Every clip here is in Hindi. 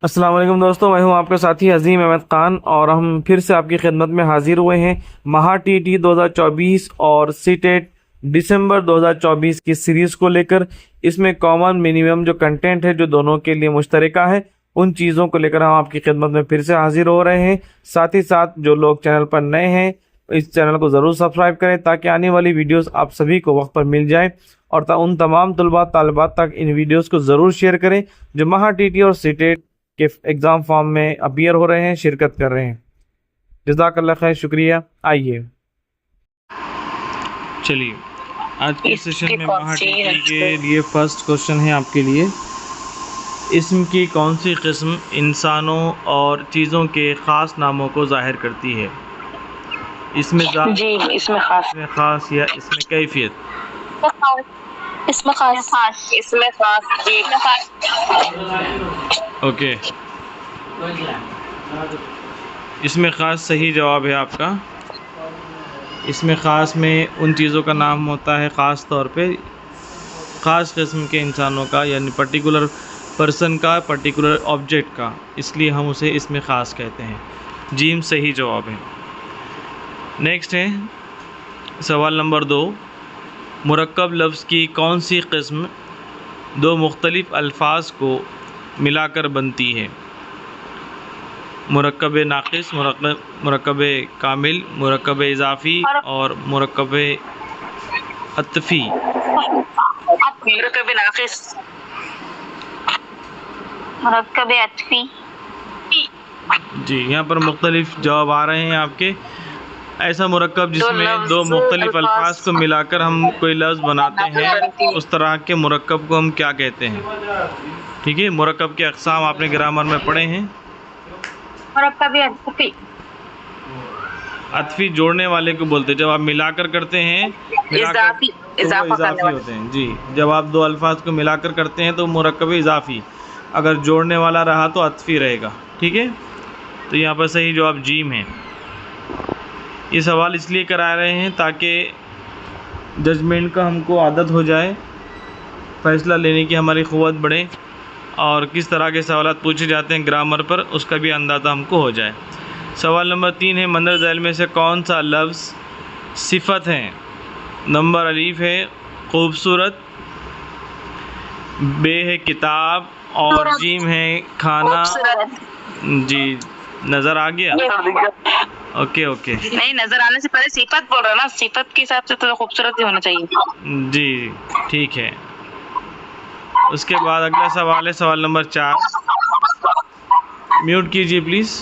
अस्सलाम वालेकुम दोस्तों, मैं हूं आपका साथी अजीम अहमद ख़ान और हम फिर से आपकी खिदमत में हाजिर हुए हैं महा टीटी 2024 और सीटेट दिसंबर 2024 की सीरीज़ को लेकर। इसमें कॉमन मिनिमम जो कंटेंट है जो दोनों के लिए मुश्तरका है, उन चीज़ों को लेकर हम आपकी खिदमत में फिर से हाजिर हो रहे हैं। साथ ही साथ जो लोग चैनल पर नए हैं, इस चैनल को ज़रूर सब्सक्राइब करें ताकि आने वाली वीडियोस आप सभी को वक्त पर मिल जाए, और उन तमाम तलबा तालिबात तक इन वीडियोस को ज़रूर शेयर करें जो महा टीटी और सीटेट के एग्ज़ाम फॉर्म में अपीयर हो रहे हैं, शिरकत कर रहे हैं। जज़ाकल्लाह खैर, शुक्रिया। आइए चलिए, आज के सेशन में महा टीटी के लिए फर्स्ट क्वेश्चन है आपके लिए। इस्म की कौन सी किस्म इंसानों और चीज़ों के ख़ास नामों को ज़ाहिर करती है? इसमें ख़ास या इसमें कैफियत? इसमें खास ओके, इसमें ख़ास सही जवाब है आपका। इसमें ख़ास में उन चीज़ों का नाम होता है ख़ास तौर पे ख़ास किस्म के इंसानों का, यानी पर्टिकुलर पर्सन का, पर्टिकुलर ऑब्जेक्ट का, इसलिए हम उसे इसमें ख़ास कहते हैं। जीम सही जवाब है। नेक्स्ट है सवाल नंबर 2। मुरक्कब लफ्ज़ की कौन सी किस्म दो मुख्तलिफ़ अल्फाज को मिलाकर बनती है? मुरक्कब नाक़िस, मुरक्कब कामिल, मुरक्कब इज़ाफ़ी और मुरक्कब अत्फ़ी। मुरक्कब नाक़िस, मुरक्कब अत्फ़ी। जी, यहाँ पर मुख्तलिफ़ जवाब आ रहे हैं आपके। ऐसा मुरक्कब जिसमें दो मुख्तलिफ़ अल्फाज को मिलाकर हम कोई लफ्ज़ बनाते हैं, उस तरह के मुरक्कब को हम क्या कहते हैं? ठीक है, मुरक्कब के अक़साम आपने ग्रामर में पढ़े हैं। मुरक्कब अत्फ़ी, अत्फ़ी जोड़ने वाले को बोलते हैं। जब आप मिलाकर करते हैं, इज़ाफ़ी होते हैं। जी, जब आप दो अल्फाज को मिलाकर करते हैं तो मुरक्कब इज़ाफ़ी, अगर जोड़ने वाला रहा तो अत्फ़ी रहेगा। ठीक है, तो यहाँ पर सही जवाब जीम है। ये सवाल इसलिए करा रहे हैं ताकि जजमेंट का हमको आदत हो जाए, फ़ैसला लेने की हमारी क़ुव्वत बढ़े, और किस तरह के सवाल पूछे जाते हैं ग्रामर पर उसका भी अंदाज़ा हमको हो जाए। सवाल नंबर 3 है, मंदर ज़ैल में से कौन सा लफ्ज़ सिफ़त है? नंबर अलीफ़ है खूबसूरत, बे है किताब और जीम है खाना। जी, नज़र आ गया? ओके ओके, नहीं, नजर आने से पहले सिफत बोल रहा ना, सिफत के हिसाब से तो खूबसूरत ही होना चाहिए। जी ठीक है। उसके बाद अगला सवाल है सवाल नंबर 4। म्यूट कीजिए प्लीज़।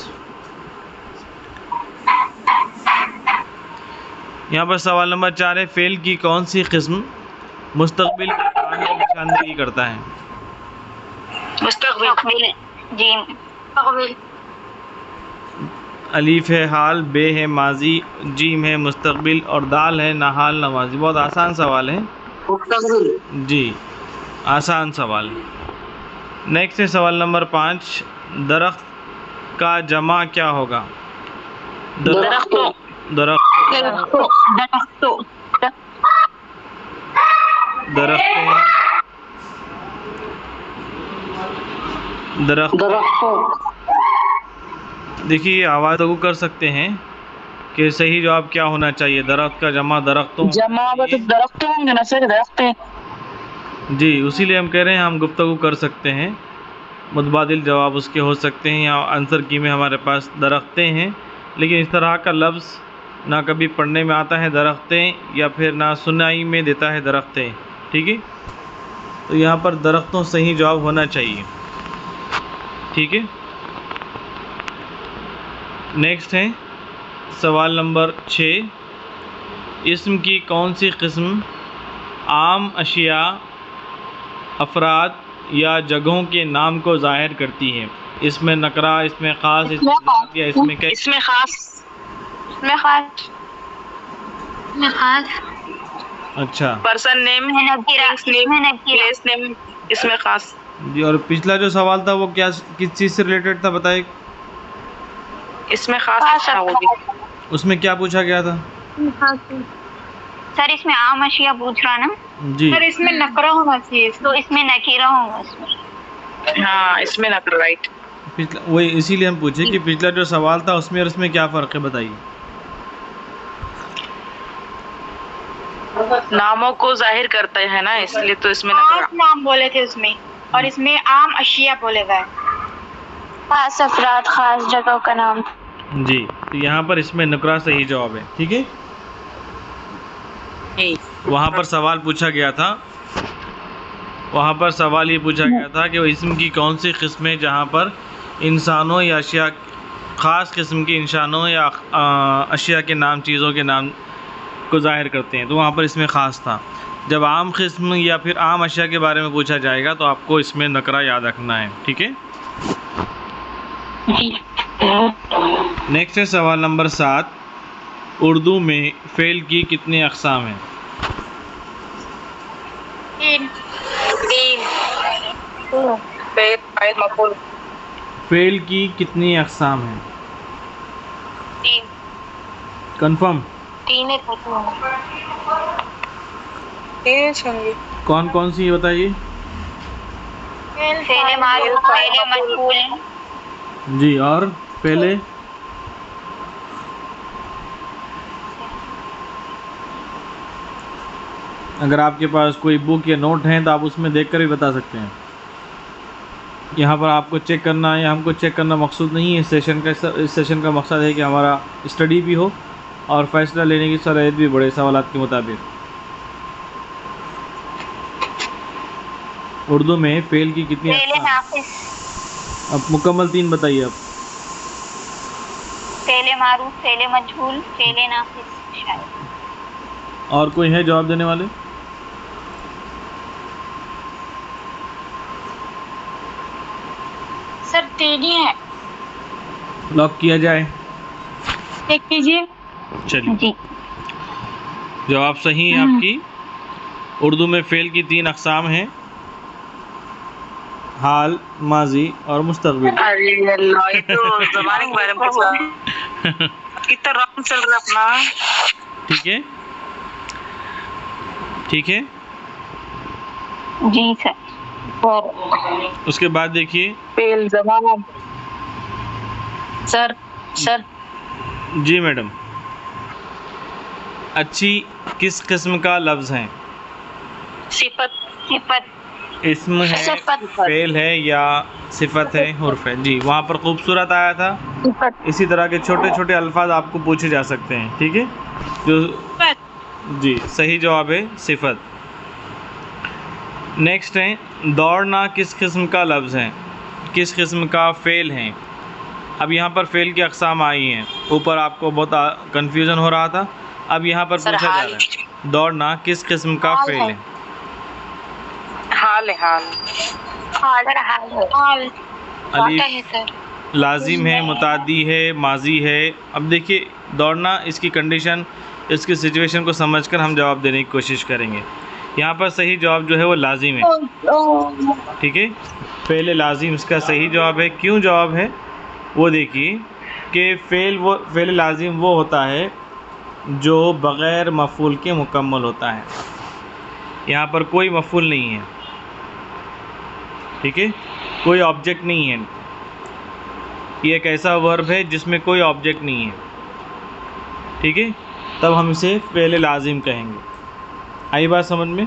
यहाँ पर सवाल नंबर 4 है, फ़ेल की कौन सी किस्म मुस्तक़बिल के काम की निशानदेही करता है? मुस्तक़बिल, जीम, अलीफ़ है हाल, बे है माजी, जीम है मुस्तक़बिल और दाल है नहाल नमाजी। बहुत आसान सवाल है। जी, आसान सवाल। नेक्स्ट है सवाल नंबर 5। दरख्त का जमा क्या होगा? दरख्तों, देखिए, आवाज़ लागू कर सकते हैं कि सही जवाब क्या होना चाहिए। दरख्त का जमा दरख्तों, तो दरख्तों होंगे ना सर, दरख्त है। जी, उसीलिए हम कह रहे हैं हम गुफ्तगू कर सकते हैं, मुतबादिल जवाब उसके हो सकते हैं। या आंसर की में हमारे पास दरख्तें हैं, लेकिन इस तरह का लफ्ज़ ना कभी पढ़ने में आता है दरख्तें, या फिर ना सुनाई में देता है दरख्तें। ठीक है, तो यहाँ पर दरख्तों सही जवाब होना चाहिए। ठीक है, नेक्स्ट है सवाल नंबर 6। इस्म की कौन सी किस्म आम अशिया, अफराद या जगहों के नाम को ज़ाहिर करती है? इसमें नकरा, इसमें ख़ास, इसमें ज़ात या इसमें क्या? इसमें खास, अच्छा पर्सन नेम है, प्लेस नेम, इसमें खास। जी, और पिछला जो सवाल था वो क्या, किस चीज़ से रिलेटेड था बताइए? इसमें खास था वो भी। उसमें क्या पूछा गया था? सर इसमें आम अशिया पूछ रहा ना जी, सर, इसमें नकरा होना चाहिए, तो इसमें नकीरा होगा इसमें। हाँ, इसमें नकरा, राइट। पिछला वही इसीलिए हम पूछे कि पिछला जो सवाल था उसमें और इसमें क्या फ़र्क है, बताइए। नामों को जाहिर करते हैं ना, इसलिए तो इसमें खास नकरा। नाम बोले थे उसमें, और इसमें आम अशिया बोले गए। खास अफराद, खास जगहों का नाम। जी, तो यहाँ पर इसमें नुकरा सही जवाब है। ठीक है, वहाँ पर सवाल पूछा गया था, वहाँ पर सवाल ये पूछा गया था कि वो इसम की कौन सी किस्में जहाँ पर इंसानों या अशिया, ख़ास किस्म के इंसानों या अशिया के नाम, चीज़ों के नाम को ज़ाहिर करते हैं, तो वहाँ पर इसमें ख़ास था। जब आम किस्म या फिर आम अशिया के बारे में पूछा जाएगा तो आपको इसमें नकरा याद रखना है। ठीक है, नेक्स्ट है सवाल नंबर 7। उर्दू में फ़ेल की कितनी अक़साम हैं? 3। फ़ेल की कितनी अक़साम हैं? 3। कंफर्म? 3 है। कौन कौन सी बताइए। फेले मारूफ, फेले मजबूल। जी, और पहले अगर आपके पास कोई बुक या नोट हैं तो आप उसमें देखकर भी बता सकते हैं। यहाँ पर आपको चेक करना है या हमको चेक करना मकसूद नहीं है। इस सेशन का मकसद है कि हमारा स्टडी भी हो और फैसला लेने की सलाहियत भी बढ़े सवालात के मुताबिक। उर्दू में फ़ेल की कितनी फेले अक़साम? नाक़िस, अब मुकम्मल 3 बताइए अब। फेले मारूफ, फेले मजबूल, फेले नाक़िस शायद। और कोई है जवाब देने वाले? सर 3 ही है। लॉक किया जाए? चेक कीजिए। चलिए, जी। जवाब सही है आपकी। उर्दू में फ़ेल की 3 अक़साम हैं, हाल, माजी और मुस्तक़बिल। अरे अल्लाह, ये तो ज़माने के बारे में पूछा। कितना रॉन्ग चल रहा है अपना। ठीक है, ठीक है। जी सर। उसके बाद देखिए, फेल जमाना। सर जी मैडम, अच्छी किस किस्म का लफ्ज़ है? सिफत। इस्म है, सिफत। फ़ेल है या सिफत है, हुर्फ है? जी, वहाँ पर खूबसूरत आया था। इसी तरह के छोटे छोटे अल्फाज आपको पूछे जा सकते हैं। ठीक है, जो जी सही जवाब है सिफत। नेक्स्ट है, दौड़ना किस किस्म का लफ्ज़ है, किस किस्म का फ़ेल है? अब यहाँ पर फ़ेल की अक़साम आई हैं। ऊपर आपको बहुत कन्फ्यूज़न हो रहा था, अब यहाँ पर सर, पूछा जा हाल। रहा है दौड़ना किस किस्म का हाल फ़ेल है। है? हाल है, हाल। हाल अलीफ है सर। लाजिम है, मुतादी है, माजी है? अब देखिए, दौड़ना इसकी कंडीशन, इसकी सिचुएशन को समझकर हम जवाब देने की कोशिश करेंगे। यहाँ पर सही जवाब जो है वो लाजिम है। ठीक है, फ़ेल लाजिम इसका सही जवाब है। क्यों जवाब है वो देखिए कि फ़ेल लाजिम वो होता है जो बग़ैर मफ़ूल के मुकम्मल होता है। यहाँ पर कोई मफ़ूल नहीं है। ठीक है, कोई ऑब्जेक्ट नहीं है। ये एक ऐसा वर्ब है जिसमें कोई ऑब्जेक्ट नहीं है। ठीक है, तब हम इसे फ़ेल लाजिम कहेंगे। आई बात समझ में?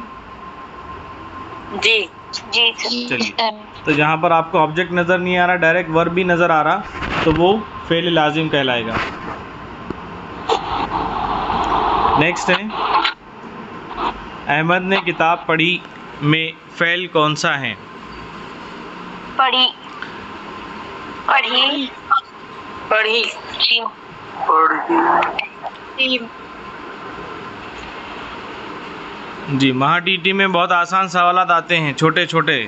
जी। चलिए, तो जहाँ पर आपको ऑब्जेक्ट नज़र नहीं आ रहा, डायरेक्ट वर्ब भी नज़र आ रहा, तो वो फ़ेल लाजिम कहलाएगा। नेक्स्ट है, अहमद ने किताब पढ़ी में फ़ेल कौन सा है? पढ़ी। जी, महाटीटी में बहुत आसान सवालात आते हैं, छोटे छोटे,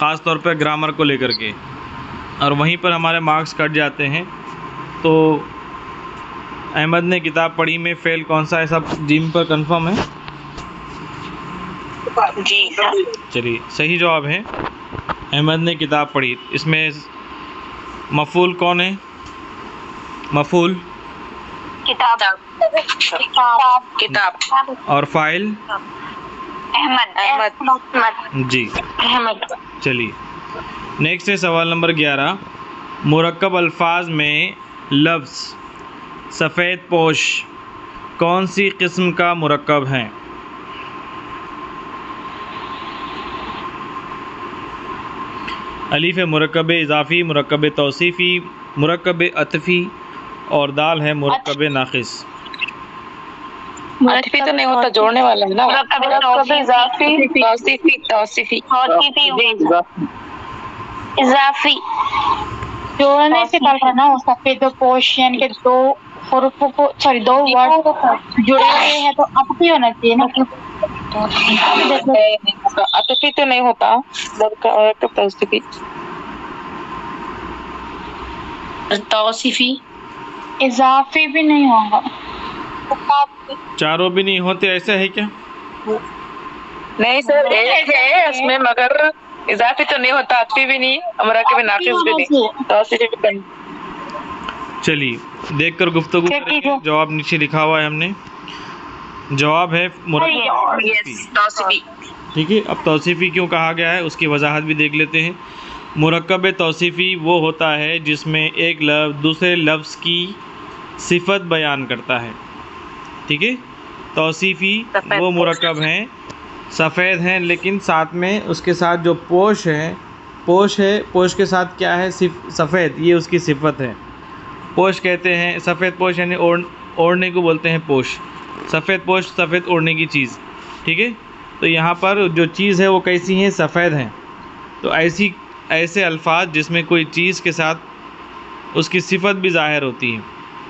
ख़ास तौर पर ग्रामर को लेकर के, और वहीं पर हमारे मार्क्स कट जाते हैं। तो अहमद ने किताब पढ़ी में फ़ेल कौन सा है? सब जिम पर कंफर्म है? जी। चलिए, सही जवाब है अहमद ने किताब पढ़ी। इसमें मफ़ूल कौन है? मफ़ूल किताब। और फ़ाइल? अहमद। जी, चलिए, नेक्स्ट है सवाल नंबर 11। मुरक्कब अल्फाज में लफ्ज़ सफ़ेद पोश कौन सी किस्म का मुरक्कब है? अलीफ है मुरक्कब इज़ाफ़ी, मुरक्कब तौसीफ़ी, मुरक्कब अतफ़ी और दाल है मुरक्कब नाक़िस। अतफी तो नहीं होता, जोड़ने वाला है ना। मुरक्कब इज़ाफ़ी, तौसीफी तौसीफी इज़ाफ़ी जोड़ने से कल है ना वो सफेद पोश यानी कि दो हुरूफों को सॉरी दो वर्ड जुड़े हुए हैं तो अब भी होना चाहिए ना। अतफी तो नहीं होता, मुरक्कब तौसीफी तौसीफी इजाफी भी नहीं होगा। चारों भी नहीं होते, ऐसा है क्या? नहीं सर, एक है उसमें मगर इजाफी तो नहीं होता, अतफी भी नहीं, मुरक्कब नाक़िस भी नहीं, तौसीफी भी नहीं। चलिए देखकर गुफ्तगू करेंगे। जवाब नीचे लिखा हुआ है हमने, जवाब है मुरक्कब तौसीफी। ठीक है, अब तौसीफ़ी क्यों कहा गया है उसकी वजाहत भी देख लेते हैं। मुरक्कब तौसीफ़ी वो होता है जिसमें एक लफ्ज़ दूसरे लफ्ज़ की सिफत बयान करता है। ठीक है, तौसीफ़ी वो मुरक्कब हैं सफ़ेद हैं लेकिन साथ में उसके साथ जो पोश है, पोश के साथ क्या है? सफ़ेद, ये उसकी सिफत है। पोश कहते हैं, सफ़ेद पोश यानी ओढ़ने को बोलते हैं पोश। सफ़ेद पोश सफ़ेद ओढ़ने की चीज़। ठीक है, तो यहाँ पर जो चीज़ है वो कैसी हैं? सफ़ेद हैं। तो ऐसे अल्फाज जिसमें कोई चीज़ के साथ उसकी सिफत भी ज़ाहिर होती है।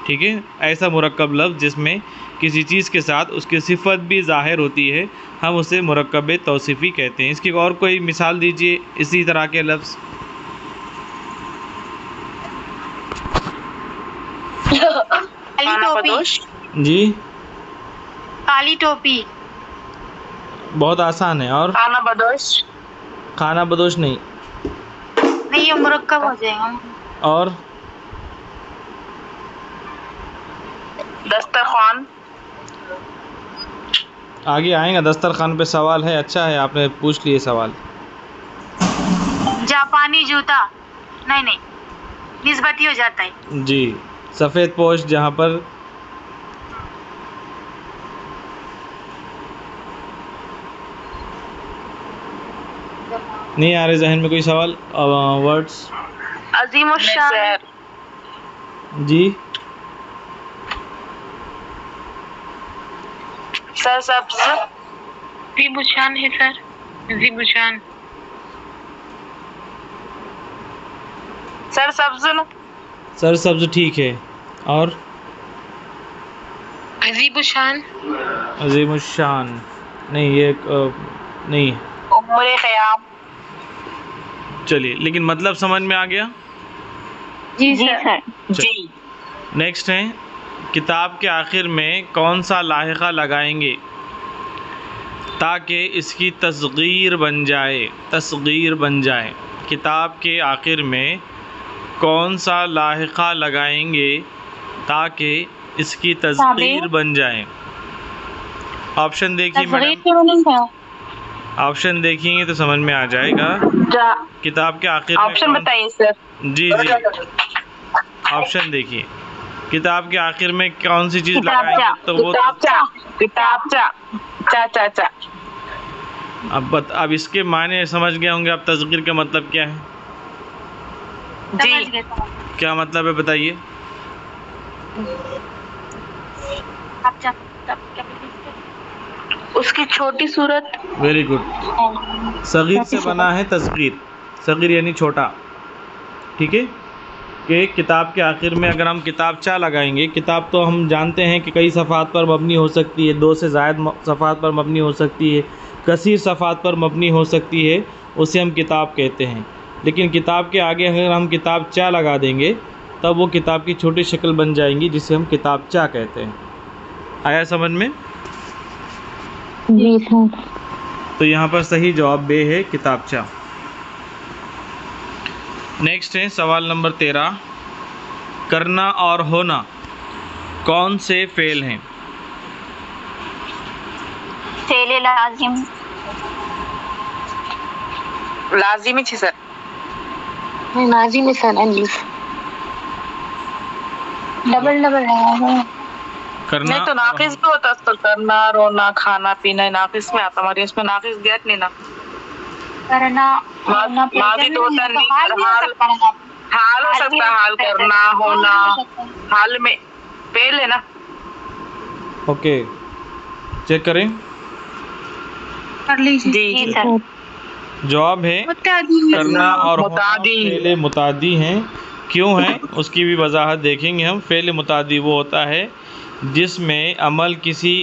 ठीक है, ऐसा मुरक्कब लफ्ज़ जिसमें किसी चीज़ के साथ उसकी सिफत भी ज़ाहिर होती है, हम उसे मुरक्कब तौसीफ़ी कहते हैं। इसकी और कोई मिसाल दीजिए इसी तरह के लफ्ज़। काली टोपी। जी, काली टोपी। बहुत आसान है। और खाना बदोश। खाना बदोश नहीं। नहीं ये मुरक्कब हो जाएगा। और दस्तरखान। आगे आएगा, दस्तरखान पे सवाल है। अच्छा है आपने पूछ लिए सवाल। जापानी जूता। नहीं निस्बती हो जाता है। जी, सफ़ेद पोश जहाँ पर नहीं आ रहे जहन में कोई सवाल वर्ड्स। अजीमुशान। जी सर सब्ज़। ज़ीबुशान है सर, ज़ीबुशान। सर सब्ज़ न। सर सब्ज़ ठीक है। और ज़ीबुशान। अज़ीमुश्शान नहीं, ये नहीं। उम्र ख़याम। चलिए, लेकिन मतलब समझ में आ गया? जी सर। जी। नेक्स्ट है, किताब के आखिर में कौन सा लाहिक़ा लगाएंगे ताकि इसकी तस्गीर बन जाए? किताब के आखिर में कौन सा लाहिक़ा लगाएंगे ताकि इसकी तस्गीर बन जाए? ऑप्शन देखिए मैडम, ऑप्शन देखेंगे तो समझ में आ जाएगा। किताब के आखिर में ऑप्शन बताइए सर। जी, ऑप्शन देखिए, किताब के आखिर में कौन सी चीज़ लगाएंगे तो वो किताबचा। अब इसके मायने समझ गए होंगे आप, तस्गीर का मतलब क्या है? जी। क्या मतलब है बताइए? उसकी छोटी सूरत। Very good. सगीर से बना है तस्गीर, सगीर यानी छोटा। ठीक है, कि किताब के आखिर में अगर हम किताबचा लगाएंगे, किताब तो हम जानते हैं कि कई सफ़ात पर मबनी हो सकती है, 2 से ज़ायद सफ़ात पर मबनी हो सकती है, कसीर सफ़ात पर मबनी हो सकती है, उसे हम किताब कहते हैं। लेकिन किताब के आगे अगर हम किताबचा लगा देंगे तब वो किताब की छोटी शक्ल बन जाएंगी जिसे हम किताबचा कहते हैं। आया समझ में? जी सर। तो यहाँ पर सही जवाब बे है, किताबचा। नेक्स्ट है सवाल नंबर 13। करना और होना कौन से फ़ेल हैं? फेले लाजिम। लाजिमी छे सर। माजी में सन अलीफ डबल डबल है। करना नहीं तो नाकिस भी होता तो करना, रोना, खाना पीना नाकिस में आता, हमारे इसमें नाकिस गया नहीं ना। करना माजी तो होता नहीं, हाल हो सकता है, हाल करना, होना, हाल में फेल है ना। ओके, चेक करें। कर लीजिए। जी सर जवाब है करना और होना मुतादी। फ़ेल मुतादी हैं। क्यों है उसकी भी वजाहत देखेंगे हम। फ़ेल मुतादी वो होता है जिसमें अमल किसी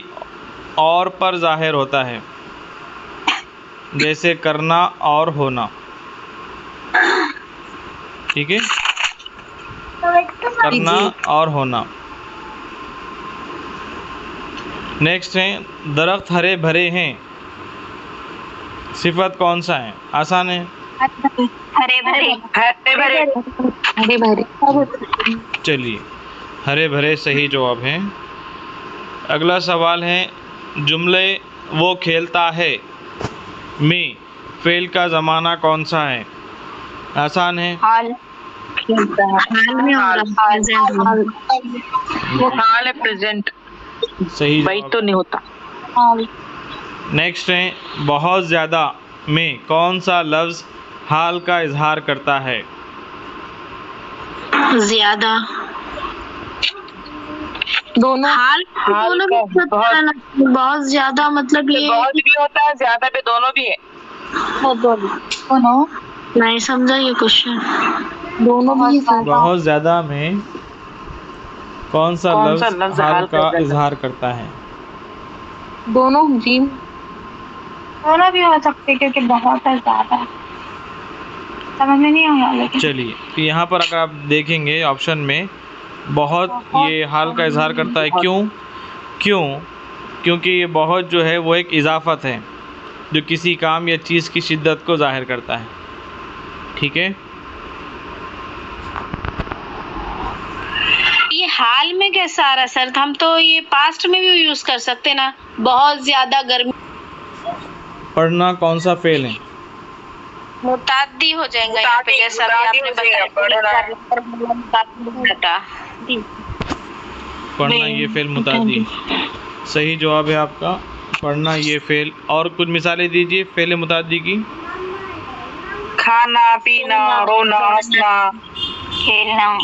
और पर ज़ाहिर होता है, जैसे करना और होना। ठीक है, करना और होना। नेक्स्ट है दरख्त हरे भरे हैं, सिफत कौन सा है? आसान है, हरे भरे हरे भरे हरे भरे चलिए हरे भरे सही जवाब है। अगला सवाल है जुमले वो खेलता है में फ़ेल का ज़माना कौन सा है? आसान है, हाल हाल में हाल। वो हाल है, प्रेजेंट, सही वही जवाब। तो नहीं होता। नेक्स्ट है बहुत ज़्यादा में कौन सा लफ्ज़ हाल का इजहार करता है? ज्यादा दोनों हाल हाल दोनों का भी बहुत ज्यादा मतलब ये बहुत भी होता है, ज्यादा भी, दोनों भी है। दोनों नहीं समझा ये क्वेश्चन। दोनों भी बहुत ज़्यादा में कौन सा कौन सा लफ्ज़ लफ्ज़ हाल हाल का का इजहार करता है? दोनों जी दोनों भी हो सकते क्योंकि बहुत है ज्यादा समझ में नहीं आया। लेकिन चलिए तो यहाँ पर अगर आप देखेंगे ऑप्शन में बहुत ये हाल का इजहार करता है। क्यों? क्योंकि ये बहुत जो है वो एक इजाफत है जो किसी काम या चीज़ की शिद्दत को ज़ाहिर करता है। ठीक है, ये हाल में कैसा आ रहा सर? हम तो ये पास्ट में भी यूज कर सकते ना, बहुत ज्यादा गर्मी पढ़ना कौन सा फ़ेल है? मुताद्दी हो जाएगा यहाँ पे, जैसा भी आपने बताया। पढ़ना ये फ़ेल मुतादी सही जवाब है आपका। पढ़ना ये फ़ेल। और कुछ मिसालें दीजिए फ़ेल मुतादी की। खाना पीना, रोना, हंसना, खेलना।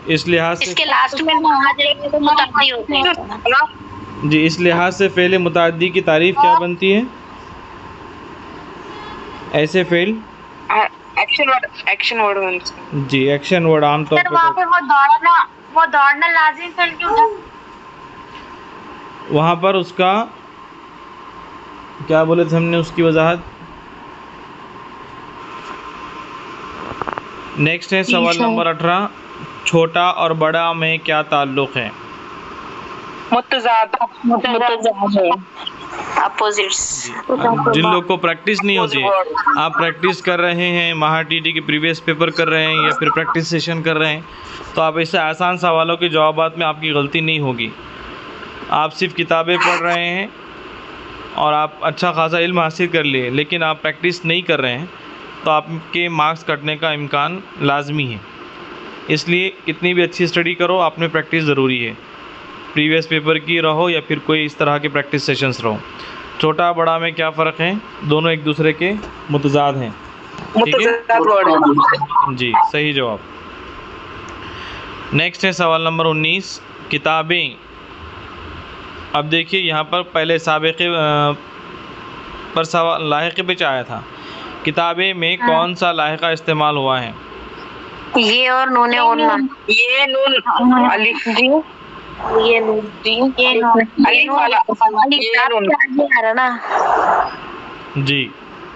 इस लिहाज से इसके लास्ट में ना आ जाएगा तो मुताद्दी हो जाएगा। जी, इस लिहाज से फ़ेल मुतादी की तारीफ़ क्या बनती है? ऐसे फ़ेल एक्शन वर्ड जी एक्शन वर्ड आमतौर सर वहाँ पे पर वो दौड़ना लाजिम फेल क्यों था? वहाँ पर उसका क्या बोले थे हमने, उसकी वजाहत। नेक्स्ट है सवाल नंबर 18 छोटा और बड़ा में क्या ताल्लुक़ है? अपोजिट्स। जिन लोग को प्रैक्टिस नहीं होती है, आप प्रैक्टिस कर रहे हैं, महा टीटी के प्रीवियस पेपर कर रहे हैं या फिर प्रैक्टिस सेशन कर रहे हैं, तो आप ऐसे आसान सवालों के जवाबात में आपकी गलती नहीं होगी। आप सिर्फ किताबें पढ़ रहे हैं और आप अच्छा खासा इल्म हासिल कर लिए, लेकिन आप प्रैक्टिस नहीं कर रहे हैं, तो आपके मार्क्स कटने का इम्कान लाजमी है। इसलिए कितनी भी अच्छी स्टडी करो, आप में प्रैक्टिस ज़रूरी है। प्रीवियस पेपर की रहो या फिर कोई इस तरह के प्रैक्टिस सेशंस रहो। छोटा बड़ा में क्या फ़र्क है? दोनों एक दूसरे के मुतजाद हैं। ठीक है जी, सही जवाब। नेक्स्ट है सवाल नंबर 19 किताबें। अब देखिए यहाँ पर पहले साबिक़े पर सवाल लाहिक़े पे आया था। किताबें में कौन सा लाहिक़ा इस्तेमाल हुआ है? ये और नूने और ना, ये नून अलिफ जी, ये नून अलिफ वाला ये नून आ रहा ना, जी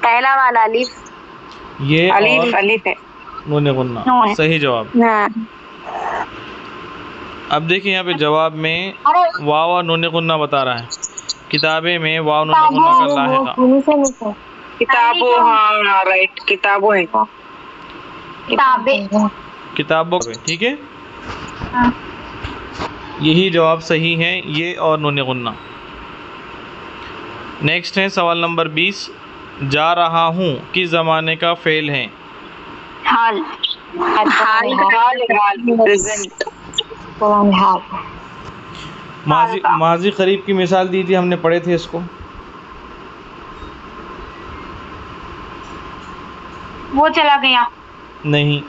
पहला वाला अलिफ। ये अलिफ और अलिफ है। नूने गुन्ना सही जवाब। अब देखिए यहाँ पे जवाब में वाव और नूने गुन्ना बता रहा है। किताबें में वाव नूने गुन्ना का लाहिक़ा किताबों, हाँ राइट, किताबों है। किताबों में, ठीक है, यही जवाब सही है, ये और नूने गुन्ना। नेक्स्ट है सवाल नंबर 20 जा रहा हूँ किस ज़माने का फ़ेल है? हाल प्रेजेंट। माजी करीब की मिसाल दीजिए, हमने पढ़े थे इसको। वो चला गया, नहीं,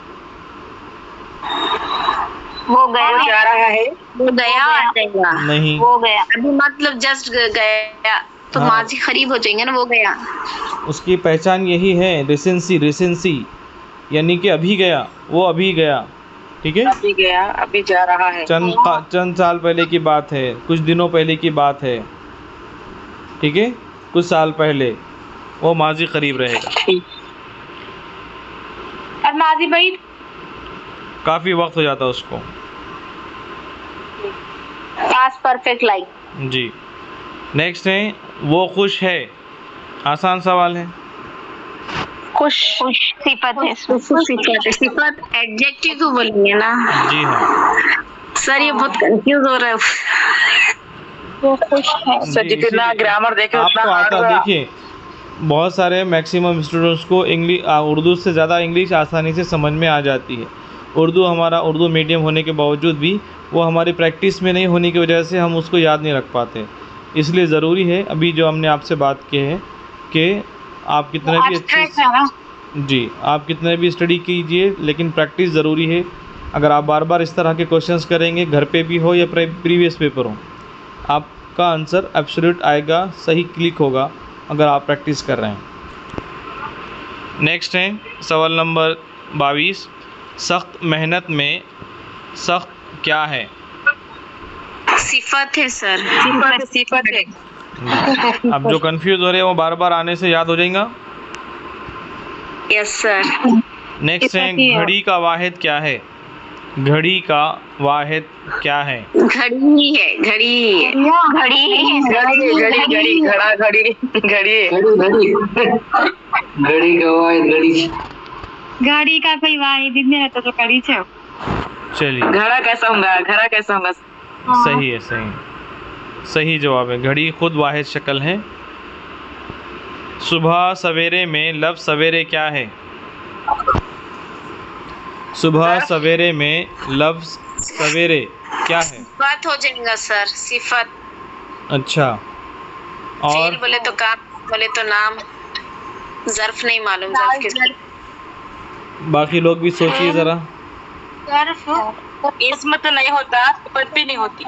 वो गया, वो जा रहा है, वो गया आ जाएगा। नहीं, वो गया, अभी मतलब जस्ट गया तो हाँ। माजी करीब हो जाएंगे ना, वो गया। उसकी पहचान यही है, रिसेंसी, यानी कि अभी गया, वो अभी गया। ठीक है, अभी गया, अभी जा रहा है। चंद साल पहले की बात है, कुछ दिनों पहले की बात है। ठीक है, कुछ साल पहले, वो माजी करीब रहेगा। और माजी भाई काफ़ी वक्त हो जाता उसको। पास्ट परफेक्ट लाइक, जी, नेक्स्ट है, वो खुश है। आसान सवाल है। खुश सिफत है, सिफत एडजेक्टिव तो बोलेंगे ना। जी हाँ, सर ये बहुत कंफ्यूज हो रहा है। वो खुश है। सर जी, जितना इसीलिए ग्रामर देखे आपको उतना आता। hard होगा। देखिए, बहुत सारे मैक्सिमम स्टूडेंट्स को उर्दू से ज़्यादा इंग्लिश आसानी से समझ में आ जाती है। हमारा उर्दू मीडियम होने के बावजूद भी वो हमारी प्रैक्टिस में नहीं होने की वजह से हम उसको याद नहीं रख पाते। इसलिए ज़रूरी है, अभी जो हमने आपसे बात की है, कि आप कितने भी अच्छे आप कितने भी स्टडी कीजिए, लेकिन प्रैक्टिस ज़रूरी है। अगर आप बार बार इस तरह के क्वेश्चंस करेंगे, घर पे भी हो या प्रीवियस पेपर हो, आपका आंसर एब्सोल्यूट आएगा, सही क्लिक होगा अगर आप प्रैक्टिस कर रहे हैं। नेक्स्ट है सवाल नंबर 22। सख्त मेहनत में सख्त क्या है? सिफत है सर, सिफत है। अब जो कंफ्यूज हो रहे हैं वो बार बार आने से याद हो जाएगा। Yes sir. नेक्स्ट है, घड़ी का वाहिद क्या है? घड़ी का वाहिद क्या है? घड़ी ही है, घड़ी घड़ी घड़ा घड़ी घड़ी गाड़ी का कोई वाहिद ही नहीं रहता तो गाड़ी छे। चलिए, घड़ा कैसा होगा, घड़ा कैसा होगा? सही है, सही जवाब है। घड़ी खुद वाहिद शक्ल है। सुबह सवेरे में लफ्ज़ सवेरे क्या है? सुबह सवेरे में लफ्ज़ सवेरे क्या है? बात हो जाएगा सर, सिफत। अच्छा, फेल और बोले तो काम, बोले तो नाम। ज़र्फ नहीं मालूम, ज़र्फ किसका? बाकी लोग भी सोचिए ज़रा। इसमें तो नहीं होता, सिफत भी नहीं होती,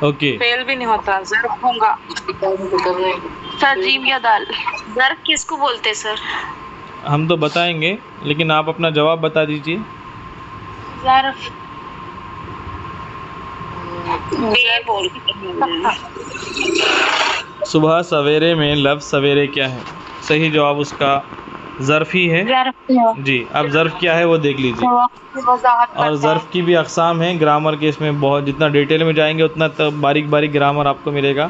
ओके, फेल भी नहीं होता, ज़र्फ होगा। सर जीम या दाल, ज़र्फ किसको बोलते सर? हम तो बताएंगे, लेकिन आप अपना जवाब बता दीजिए। ज़र्फ बे बोल। सुबह सवेरे में लफ्ज़ सवेरे क्या है? सही जवाब उसका ज़र्फ़ ही है। जी, अब ज़र्फ़ क्या है वो देख लीजिए। और ज़र्फ़ की भी अक़साम हैं, ग्रामर के इसमें बहुत, जितना डिटेल में जाएंगे उतना तो बारीक बारीक ग्रामर आपको मिलेगा।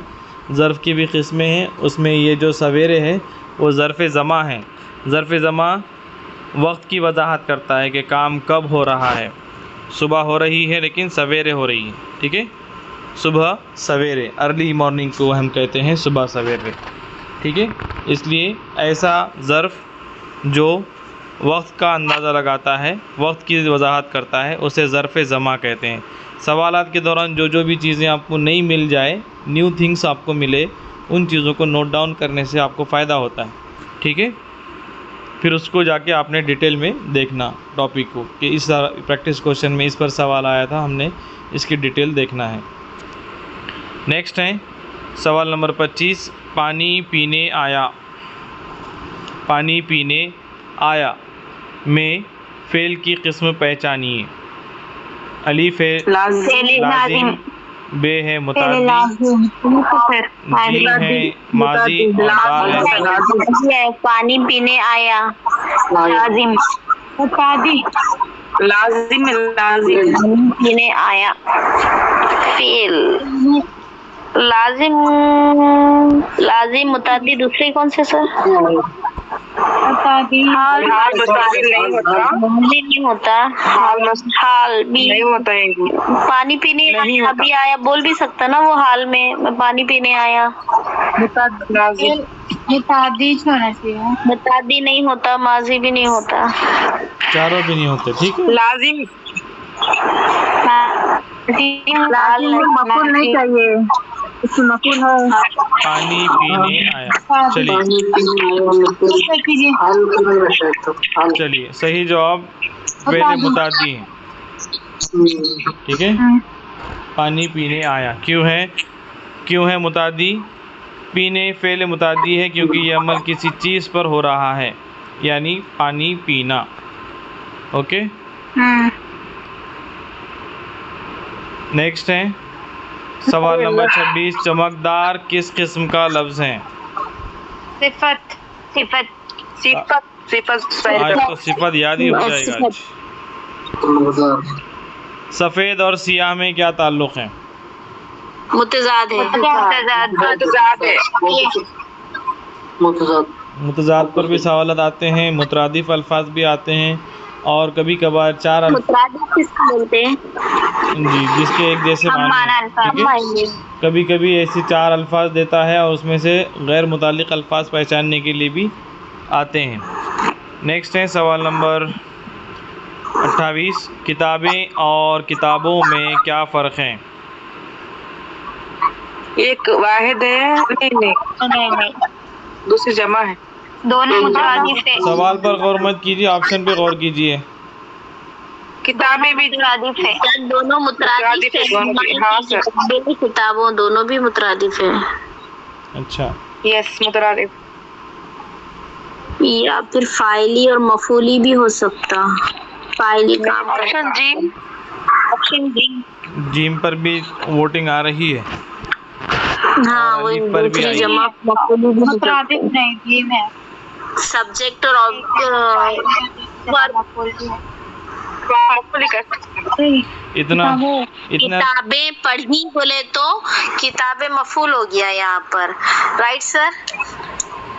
ज़र्फ़ की भी किस्में हैं, उसमें ये जो सवेरे है वो ज़र्फ़ ज़मा है। ज़र्फ़ ज़मा वक्त की वजाहत करता है कि काम कब हो रहा है। सुबह हो रही है लेकिन सवेरे हो रही है। ठीक है, सुबह सवेरे, अर्ली मॉर्निंग को हम कहते हैं सुबह सवेरे। ठीक है, इसलिए ऐसा ज़र्फ़ जो वक्त का अंदाज़ा लगाता है, वक्त की वजाहत करता है, उसे ज़र्फ़ ज़मा कहते हैं। सवालात के दौरान जो भी चीज़ें आपको नहीं मिल जाए, न्यू थिंग्स आपको मिले, उन चीज़ों को नोट डाउन करने से आपको फ़ायदा होता है। ठीक है, फिर उसको जाके आपने डिटेल में देखना टॉपिक को, कि इस प्रैक्टिस क्वेश्चन में इस पर सवाल आया था, हमने इसकी डिटेल देखना है। नेक्स्ट है सवाल नंबर 25। पानी पीने आया। पानी पीने आया में फ़ेल की किस्म पहचानिए। अलीफ है लाजिम, बे है मुताद्दी, जीम है माजी और दाल है पानी पीने आया, लाजिम लाजिम पीने आया, फेल, लाजिम मुतादी। दूसरे कौन से सर? हाल मुस्ताकिल नहीं होता, भी नहीं होता, हाल भी नहीं होता है। पानी पीने नहीं होता। अभी आया बोल भी सकता ना वो, हाल में मैं पानी पीने आया। लाजिम मुतादी होना चाहिए। मुतादी नहीं होता, माजी भी नहीं होता। चारों भी नहीं होते, ठीक है। लाजिम मफूल नहीं चाहिए, मफूल है। पानी पीने आया। चलिए सही जवाब पहले मुतादी है, ठीक है। पानी पीने आया क्यों है मुतादी? पीने फेल मुतादी है क्योंकि ये अमल किसी चीज़ पर हो रहा है, यानी पानी पीना। ओके, नेक्स्ट है सवाल नंबर 26। चमकदार किस किस्म का लफ्ज़ है? सिफत सिफत सिफत सिफत आज तो सिफत याद ही हो जाएगा आज। सफ़ेद और सियाह में क्या ताल्लुक़ है? मुतजाद है। मुतजाद है। मुतजाद पर भी सवालत आते हैं, मुतरादिफ अल्फाज भी आते हैं, और कभी कभार चार मुतरादिफ किसको बोलते हैं? जी, जिसके एक जैसे माने, ठीक है। कभी कभी ऐसी चार अल्फाज देता है और उसमें से गैर मुतालिक अल्फाज पहचानने के लिए भी आते हैं। नेक्स्ट है सवाल नंबर 28। किताबें और किताबों में क्या फ़र्क है? एक वाहिद है, नहीं दूसरी जमा है। दोनों मुतरादिफ है। सवाल पर गौर मत कीजिए, ऑप्शन पे गौर कीजिए। किताबें भी मुतरादिफ है सर, दोनों मुतरादिफ है। हाँ सर, किताबों दोनों भी मुतरादिफ है। अच्छा, यस मुतरादिफ। या फिर फाइली और मफूली भी हो सकता। फाइली का ऑप्शन जी, ऑप्शन जी। जीम पर भी वोटिंग आ रही है। हाँ, और वही अलीफ पर भी दूसरी आई। जमा मफूली भी हो सकता। मुतादिफ नहीं जी मैं सब्जेक्ट और इतना किताबें पढ़ी बोले तो किताबें मफूल हो गया यहाँ पर, राइट सर।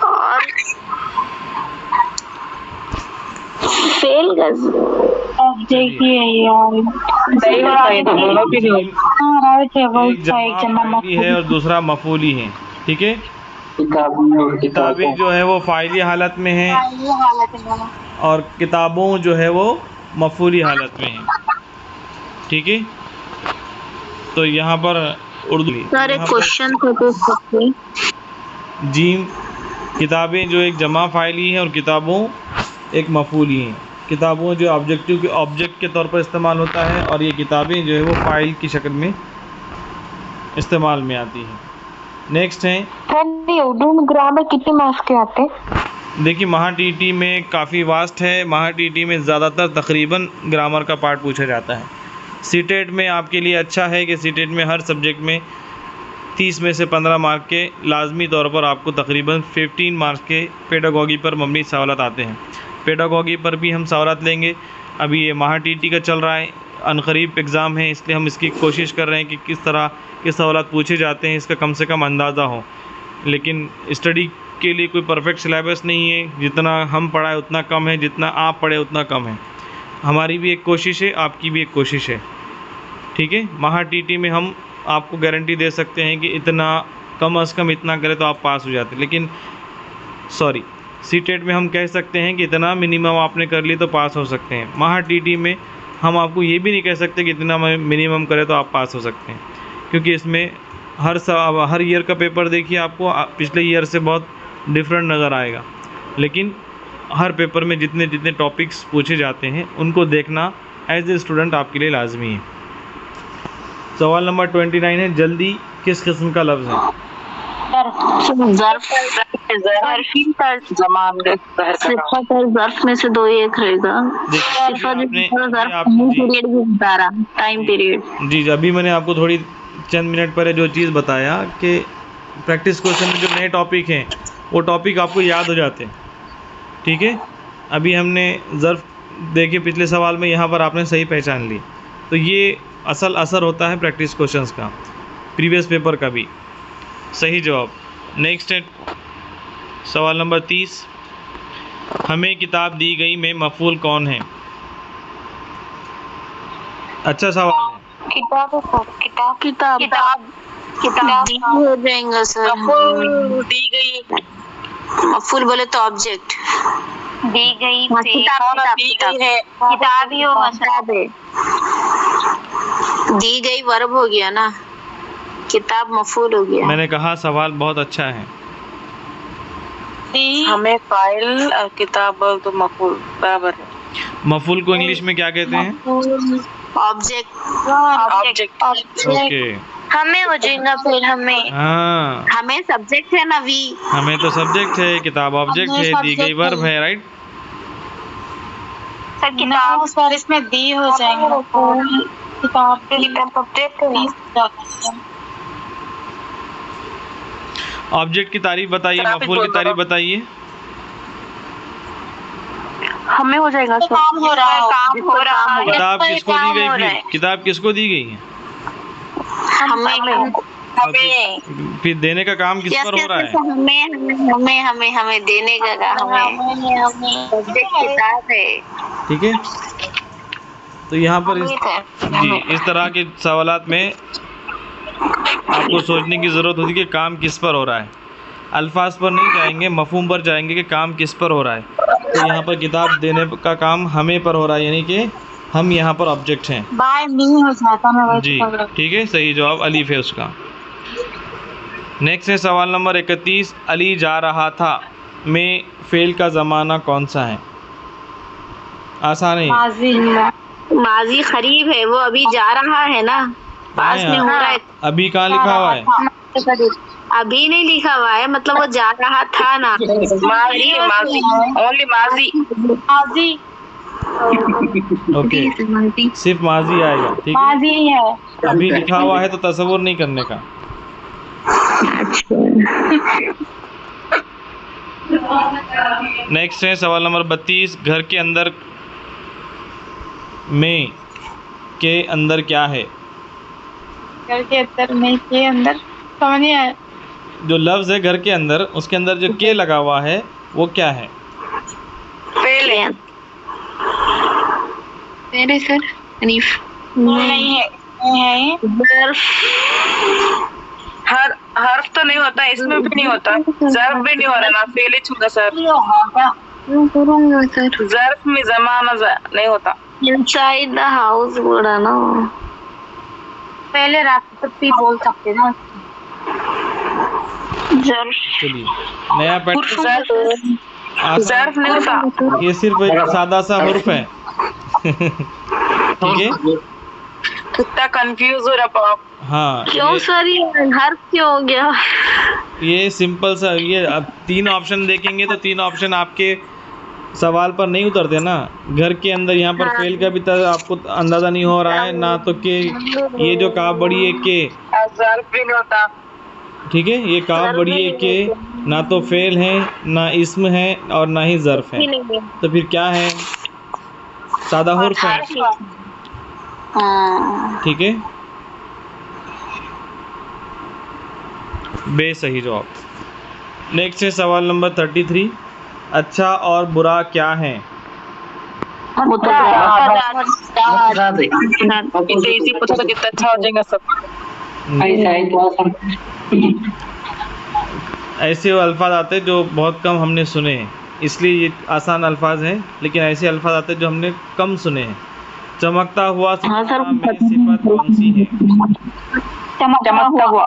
और फेल ऑब्जेक्ट ही है यार। सही होता है, दोनों भी नहीं। हाँ राइट है, वो एक जमा फाइली है और दूसरा मफूली है, ठीक है। किताबें जो है वो फाइली हालत में है और किताबों जो है वो मफूली हालत में है, ठीक है। तो यहाँ पर उर्दू सर एक क्वेश्चन तो पूछ सकते। जीम किताबें जो एक जमा फाइली है और किताबों एक मफूली हैं। किताबों जो ऑब्जेक्ट के तौर पर इस्तेमाल होता है और ये किताबें जो है वो फ़ाइल की शक्ल में इस्तेमाल में आती हैं। नेक्स्ट है उर्दू में ग्रामर कितने मार्क्स के आते हैं? देखिए, महा टीटी में काफ़ी वास्ट है। महा टीटी में ज़्यादातर तकरीबन ग्रामर का पार्ट पूछा जाता है। सीटेट में आपके लिए अच्छा है कि सीटेट में हर सब्जेक्ट में 30 में से 15 मार्क के लाजमी तौर पर आपको तकरीबन 15 मार्क्स के पेडागॉगी पर मबनी सवालत आते हैं। पेडागॉगी पर भी हम सवालत लेंगे। अभी ये महा टीटी का चल रहा है, अनकरीब एग्ज़ाम है, इसलिए हम इसकी कोशिश कर रहे हैं कि किस तरह के सवालत पूछे जाते हैं इसका कम से कम अंदाज़ा हो। लेकिन स्टडी के लिए कोई परफेक्ट सिलेबस नहीं है। जितना हम पढ़ाए उतना कम है, जितना आप पढ़े उतना कम है। हमारी भी एक कोशिश है, आपकी भी एक कोशिश है, ठीक है। महा टीटी में हम आपको गारंटी दे सकते हैं कि इतना कम अज़ कम इतना करें तो आप पास हो जाते, लेकिन सॉरी सीटेट में हम कह सकते हैं कि इतना मिनिमम आपने कर ली तो पास हो सकते हैं। महा टीटी में हम आपको ये भी नहीं कह सकते कि इतना मिनिमम करें तो आप पास हो सकते हैं, क्योंकि इसमें हर ईयर का पेपर देखिए आपको पिछले ईयर से बहुत डिफरेंट नज़र आएगा। लेकिन हर पेपर में जितने जितने टॉपिक्स पूछे जाते हैं उनको देखना एज ए स्टूडेंट आपके लिए लाजमी है। सवाल नंबर 29 है, जल्दी किस किस्म का लफ्ज़ है? ज़र्फ में से दो एक रहेगा। Time period. जी, अभी मैंने आपको थोड़ी चंद मिनट पहले जो चीज़ बताया कि प्रैक्टिस क्वेश्चन में जो नए टॉपिक हैं वो टॉपिक आपको याद हो जाते हैं, ठीक है। अभी हमने ज़र्फ देखिए पिछले सवाल में, यहाँ पर आपने सही पहचान ली। तो ये असल असर होता है प्रैक्टिस क्वेश्चंस का, प्रीवियस पेपर का भी। सही जवाब। नेक्स्ट है सवाल नंबर 30। हमें किताब दी गई में मफूल कौन है? अच्छा सवाल है। किताब किताब किताब किताब किताब हो जाएगा सर। मफूल दी गई, मफूल बोले तो ऑब्जेक्ट। दी गई हाँ, से किताब दी गई है। किताब ही होगा सर। दी गई वर्ब हो गया ना, किताब मफूल हो गया। मैंने कहा सवाल बहुत अच्छा है। हमें फाइल और किताब तो मफूल बराबर है। मफूल को इंग्लिश में क्या कहते हैं? ऑब्जेक्ट। ओके। हमें हो जाएगा फिर हमें। हाँ, हमें सब्जेक्ट है ना वी। हमें तो सब्जेक्ट है, किताब ऑब्जेक्ट है, दी गई वर्ब है, राइट? सर किताब सर इसमें दी हो जाएंगे। किताब ऑब्जेक्ट की तारीफ बताइए, ट्रैफिक मफूल की बोल तारीफ रहा। बताइए। हमें हो जाएगा सर। काम हो रहा है। काम हो रहा है। किताब किसको दी काम गई हो रहा फिर? है। किताब किसको दी गई है? हमें फिर देने का काम किस पर हो रहा है? हमें देने का काम है। सब्जेक्ट किताब है। ठीक है, तो यहाँ पर इस तरह के सवालात में आपको सोचने की ज़रूरत होती है कि काम किस पर हो रहा है। अल्फाज पर नहीं जाएंगे, मफहूम पर जाएंगे कि काम किस पर हो रहा है। तो यहाँ पर किताब देने का काम हमें पर हो रहा है, यानी कि हम यहाँ पर ऑब्जेक्ट हैं। बाय मी हो जाता ना जी, ठीक है, सही जवाब अलीफ है उसका। नेक्स्ट है सवाल नंबर 31। अली जा रहा था में फेल का ज़माना कौन सा है? आसान है। माजी करीब है, वो अभी जा रहा है ना, पास में हो रहा है। अभी कहाँ लिखा हुआ है? अभी नहीं लिखा हुआ है, मतलब वो जा रहा था ना। माजी माजी ओनली माजी। माजी ओके, सिर्फ माजी आएगा, ठीक है। माजी है। अभी लिखा हुआ है तो तसव्वुर नहीं करने का। नेक्स्ट है सवाल नंबर 32। घर के अंदर में के अंदर क्या है? घर के अंदर में के अंदर समझ नहीं आया। जो लफ्ज़ है घर के अंदर, उसके अंदर जो के लगा हुआ है वो क्या है? फेल है। मेरे सर हनीफ नहीं है। हर हर्फ तो नहीं होता, इसमें भी नहीं होता, ज़र्फ भी नहीं हो रहा ना, फेल ही होगा सर। ज़र्फ में ज़माना नहीं होता। इनसाइड द हाउस बोला ना, पहले रात तक भी बोल सकते ना। चलिए, नया पैटर्न। ज़र्फ नहीं होता। ये सिर्फ एक सादा सा हुर्फ है। ठीक है, कितना कंफ्यूज हो रहा आप। हाँ, क्यों सर ये हर क्यों हो गया? ये सिंपल सा, ये अब 3 ऑप्शन देखेंगे तो 3 ऑप्शन आपके सवाल पर नहीं उतरते ना। घर के अंदर यहाँ पर फेल का भी आपको अंदाजा नहीं हो रहा है ना, तो के ये जो काफ बड़ी है के, ज़र्फ भी नहीं होता। ठीक है, ये काफ बड़ी है के, ना तो फेल है ना इस्म है और ना ही ज़र्फ है, तो फिर क्या है? सादा हुर्फ है। ठीक है, बेसही जवाब। नेक्स्ट है सवाल नंबर 33। अच्छा और बुरा क्या है? इसे इसी पूछो तो कितना अच्छा हो जाएगा सब। ऐसे अल्फाज आते हैं जो बहुत कम हमने सुने हैं, इसलिए ये आसान अल्फाज हैं, लेकिन ऐसे अल्फाज आते हैं जो हमने कम सुने हैं। चमकता हुआ सितारा में सिफत कौन सी है? चमकता हुआ।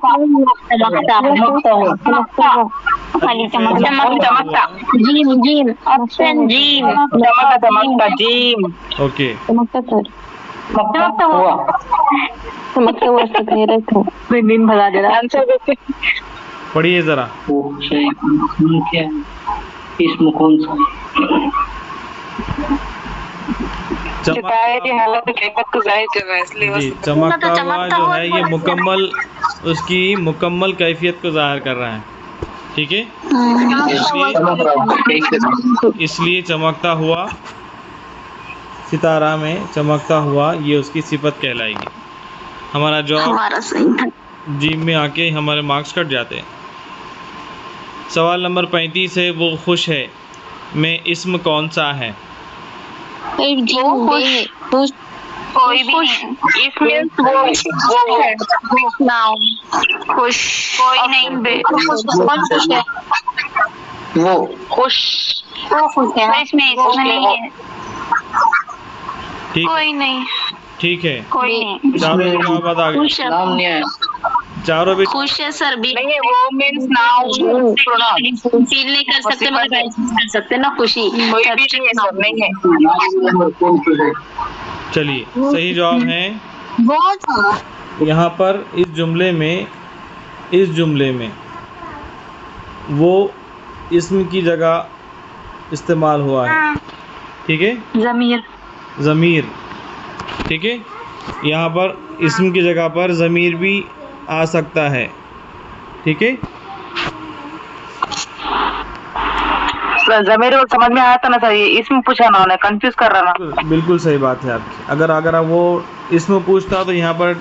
चमकता। Gym option gym. चमकता जीम। ओके, चमकता हुआ। चमकता हुआ से कह रहे थे। दिन भला जरा आंसर देते। पढ़िए जरा। इसमें कौन सा? शिकायत हालत कैफियत को जाहिर कर रहा है, इसलिए जी, चमकता हुआ जो है ये मुकम्मल, उसकी मुकम्मल कैफियत को ज़ाहिर कर रहा है। ठीक है, इसलिए चमकता हुआ सितारा में चमकता हुआ ये उसकी सिफत कहलाएगी। हमारा जवाब जीम में आके हमारे मार्क्स कट जाते हैं। सवाल नंबर 35 है। वो खुश है में इस्म कौन सा है? कोई भी इफ मींस वो नाउन खुश कोई नहीं कौन खुश है? वो खुश वो खुश है। इसमें नहीं है ठीक कोई नहीं ठीक है, कोई नहीं चारों जवाब आ गए, खुश है नाम नहीं है। चारों भी खुश है सर भी नहीं है, वो मींस नाउन प्रोनाउन फील नहीं कर सकते मगर महसूस कर सकते ना खुशी। कोई भी नहीं है सर, नहीं है। चलिए सही जवाब है बहुत यहाँ पर इस जुमले में वो इस्म की जगह इस्तेमाल हुआ है, ठीक है, ज़मीर, ठीक है, यहाँ पर इस्म की जगह पर ज़मीर भी आ सकता है, ठीक है। ज़मीर को समझ में आया था ना सर, ये इसमें पूछा ना, उन्हें कंफ्यूज कर रहा ना। बिल्कुल सही बात है आपकी। अगर वो इसमें पूछता तो यहाँ पर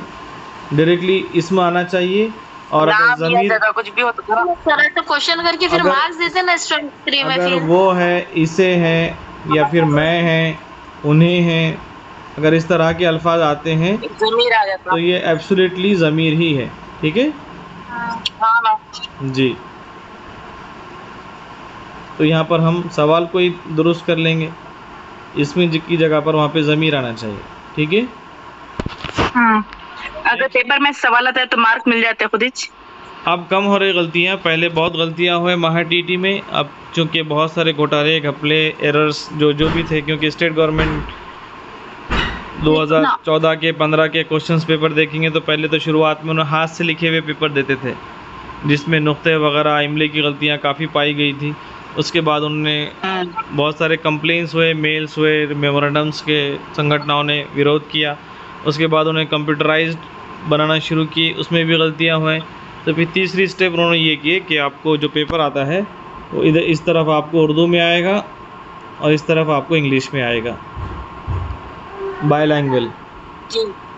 डायरेक्टली इसमें आना चाहिए, और अगर नाम या ज़मीर जगह कुछ भी होता था ना। सर तो क्वेश्चन करके फिर अगर- मार्क्स देते ना स्टूडेंट 3 में अगर फिर। वो है, इसे है, या फिर मैं है, उन्हें है, अगर इस तरह के अल्फाज आते हैं ज़मीर आ जाता। तो ये एब्सोल्युटली ज़मीर ही है, ठीक है हाँ ना। जी। तो यहाँ पर हम सवाल को ही दुरुस्त कर लेंगे, इसमें की जगह पर वहाँ पे ज़मीर आना चाहिए, ठीक है। अगर पेपर में सवाल आता है तो मार्क मिल जाते हैं खुद ही। अब कम हो रही गलतियाँ, पहले बहुत गलतियाँ हुए महा टीटी में, अब चूँकि बहुत सारे घोटाले, घपले, एरर्स जो भी थे, क्योंकि स्टेट गवर्नमेंट 2014 के 15 के क्वेश्चंस पेपर देखेंगे तो पहले तो शुरुआत में उन्होंने हाथ से लिखे हुए पेपर देते थे, जिसमें नुक्ते वगैरह, इमले की गलतियाँ काफ़ी पाई गई थी। उसके बाद उन्होंने बहुत सारे कंप्लेंट्स हुए, मेल्स हुए, मेमोरेंडम्स के संगठनों ने विरोध किया। उसके बाद उन्हें कंप्यूटराइज्ड बनाना शुरू किए, उसमें भी गलतियाँ हुए। तो फिर तीसरी स्टेप उन्होंने ये किए कि आपको जो पेपर आता है वो इधर इस तरफ आपको उर्दू में आएगा और इस तरफ आपको इंग्लिश में आएगा, बायलैंग्वेज,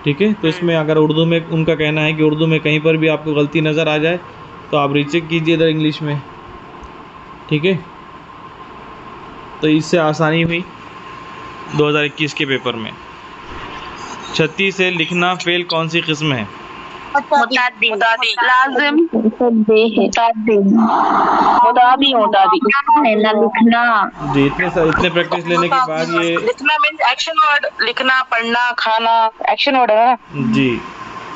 ठीक है। तो इसमें अगर उर्दू में, उनका कहना है कि उर्दू में कहीं पर भी आपको गलती नज़र आ जाए तो आप रीचेक कीजिए इधर इंग्लिश में, ठीक है। तो इससे आसानी हुई 2021 के पेपर में। 36 से लिखना फेल कौन सी किस्म है? मुतादी लाजिम ना लिखना जी, इतने प्रैक्टिस लेने के बाद ये लिखना मींस एक्शन वर्ड, लिखना, पढ़ना, खाना एक्शन वर्ड है ना जी।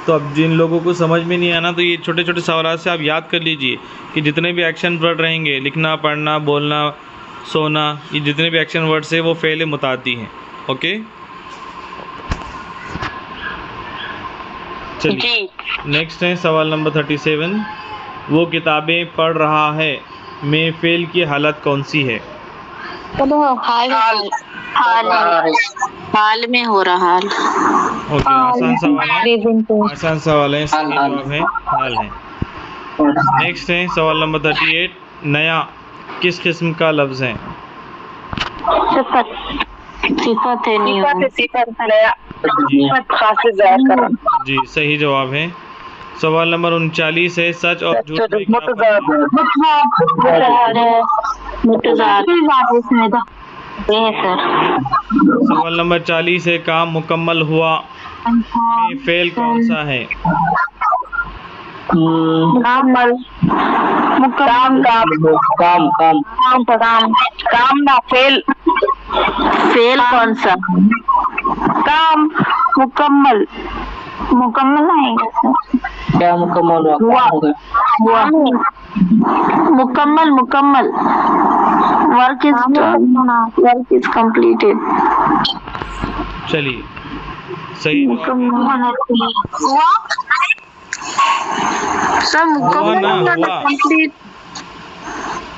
तो अब जिन लोगों को समझ में नहीं आना तो ये छोटे छोटे सवाल से आप याद कर लीजिए कि जितने भी एक्शन वर्ड रहेंगे, लिखना, पढ़ना, बोलना, सोना, ये जितने भी एक्शन वर्ड्स हैं वो फेल मुतादी हैं, ओके। चलिए नेक्स्ट है सवाल नंबर 37। वो किताबें पढ़ रहा है में फेल की हालत कौन सी है? हाल में हो रहा हाल। ओके, आसान सवाल है, आसान सवाल है, सही जवाब है हाल है। नेक्स्ट है सवाल नंबर 38। नया किस किस्म का लफ्ज़ है? सिफत है नहीं जी, सही जवाब है। सवाल नंबर 39 है। सच और झूठ में क्या फर्क है? सवाल नंबर 40 है। काम मुकम्मल हुआ में फेल कौन सा है? काम ना फेल कौन सा? काम मुकम्मल आएगा सर। क्या मुकम्मल हुआ? मुकम्मल वर्क इज कंप्लीटेड। चलिए सही जवाब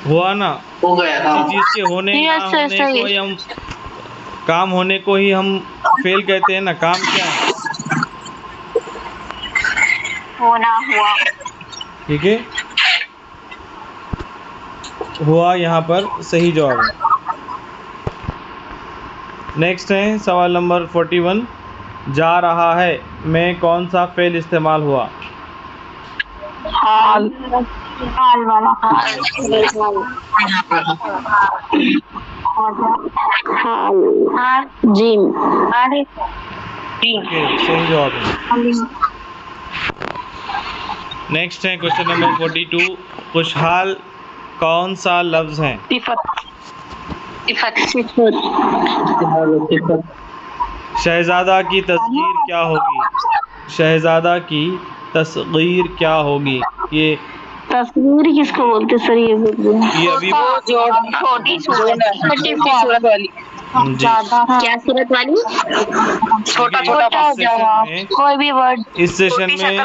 हुआ ना। हो गया काम। किसी चीज़ के होने ना Yes, sir, होने को सही। ही हम काम होने को ही हम फेल कहते हैं ना। काम क्या है? होना हुआ ठीक है, हुआ यहाँ पर सही जवाब है। नेक्स्ट है सवाल नंबर 41। जा रहा है में कौन सा फेल इस्तेमाल हुआ? हाल हाल वाला हाल जिम अरे ओके, सही जवाब है। नेक्स्ट है क्वेश्चन नंबर 42। खुशहाल कौन सा लफ्ज है? शहजादा की तस्गीर क्या होगी? शहजादा की तस्गीर क्या होगी? ये किसको बोलते सर? ये अभी वो जो छोटी छोटी सूरत वाली, जी क्या सूरत वाली? छोटा छोटा इस सेशन में कोई भी वर्ड इस सेशन में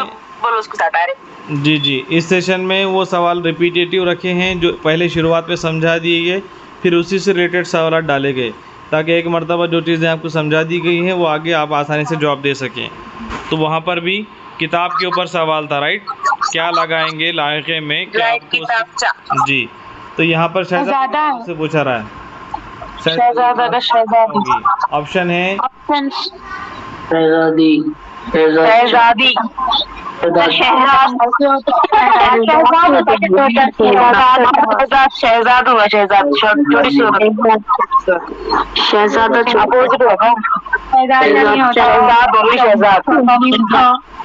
बोलो उसको साथ डायरेक्ट। जी इस सेशन में वो सवाल रिपीटेटिव रखे हैं जो पहले शुरुआत में समझा दिए गए, फिर उसी से रिलेटेड सवाल डाले गए, ताकि एक मरतबा जो चीज़ें आपको समझा दी गई हैं वो आगे आप आसानी से जवाब दे सकें। तो वहाँ पर भी किताब के ऊपर सवाल था, राइट? क्या लगाएंगे लायके में, क्या आपको जी। तो यहाँ पर शहजादा से पूछा रहा है, शहजादा का शहजादी, ऑप्शन है शहजादी शहजादी, शहजाद हुआ, शहजाद छोटी सूरत, शहजादा शहजादा नहीं होता, शहजाद होगी, शहजाद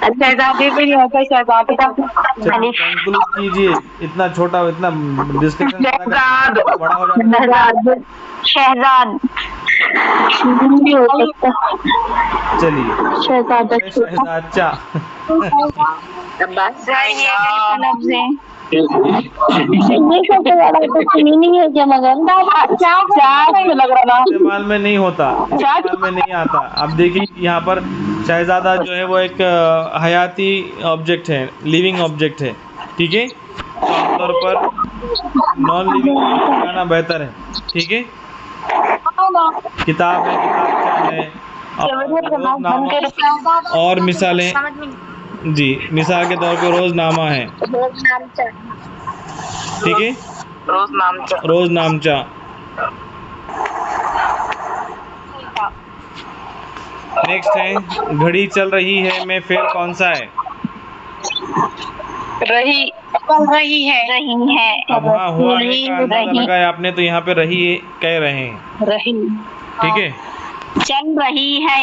शहजादी भी नहीं होता, शहजादी का कंक्लूड कीजिए। इतना छोटा, इतना डिस्कशन शहजाद, बड़ा हो जाता है। शहजाद चलिए शहजादा लफ्ज है। मीनिंग है क्या? मगर लग रहा था इस्तेमाल में नहीं होता, इस्तेमाल में नहीं आता। अब देखिए यहाँ पर शहजादा जो है वो एक हयाती ऑब्जेक्ट है, लिविंग ऑब्जेक्ट है, ठीक है? तो आमतौर पर नॉन लिविंग लगाना बेहतर है, ठीक है? किताब है, किताब है, और मिसालें जी, मिसाल के तौर पे रोज़नामा है, ठीक है? रोज़नामचा। नेक्स्ट है घड़ी चल रही है में फेल कौन सा है? रही है अब हाँ हुआ है का अंदाजा लगाया आपने, तो यहाँ पे रही कह रहे हैं, रही, ठीक है? चल रही है,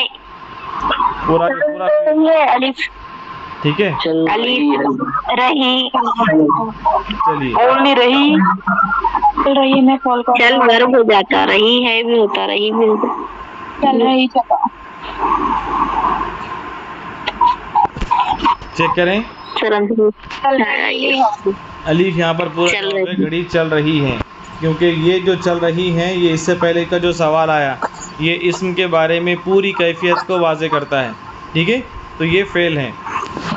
पूरा का पूरा ये अलिफ, ठीक है? अलिफ रही, चलिए ओनली रही, चल रही में कॉल कर, चल वर्ब हो जाता, रही है भी होता, रही भी होता। चल रही चला, चेक करें। चल रही है, अलीफ यहाँ पर पूरा चल जवाब है, रही। घड़ी चल रही है, क्योंकि ये जो चल रही है ये इससे पहले का जो सवाल आया ये इस्म के बारे में पूरी कैफियत को वाज़े करता है, ठीक है? तो ये फेल है,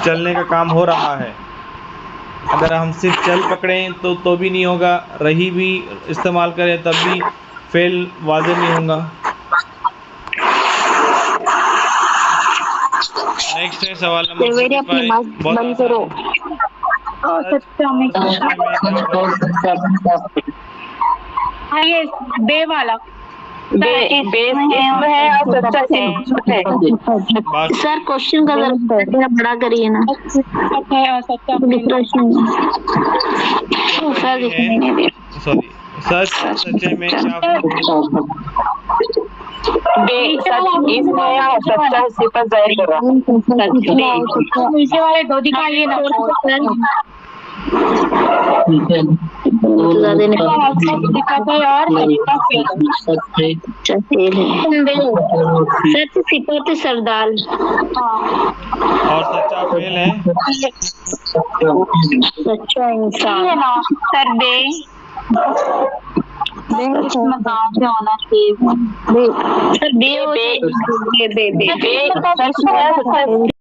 चलने का काम हो रहा है। अगर हम सिर्फ चल पकड़ें तो भी नहीं होगा, रही भी इस्तेमाल करें तब भी फेल वाज़े नहीं होगा। नेक्स्ट है सवाल नंबर 65। बंद करो। हाँ ये बे वाला, बेस इसमें है और सच्चा है। सर क्वेश्चन का जरा बड़ा करिए ना, सच्चा सर दिखाई नहीं दे। सॉरी, सच सच्चे में क्या इसमें है और सच्चा सिफत जाहिर कर रहा। नीचे वाले दो दिखाइए ना, ज्यादा नहीं सच सिफत सरदार और सच्चा फेल है। सच्चा इंसान सर बे होना चाहिए, सर बे बे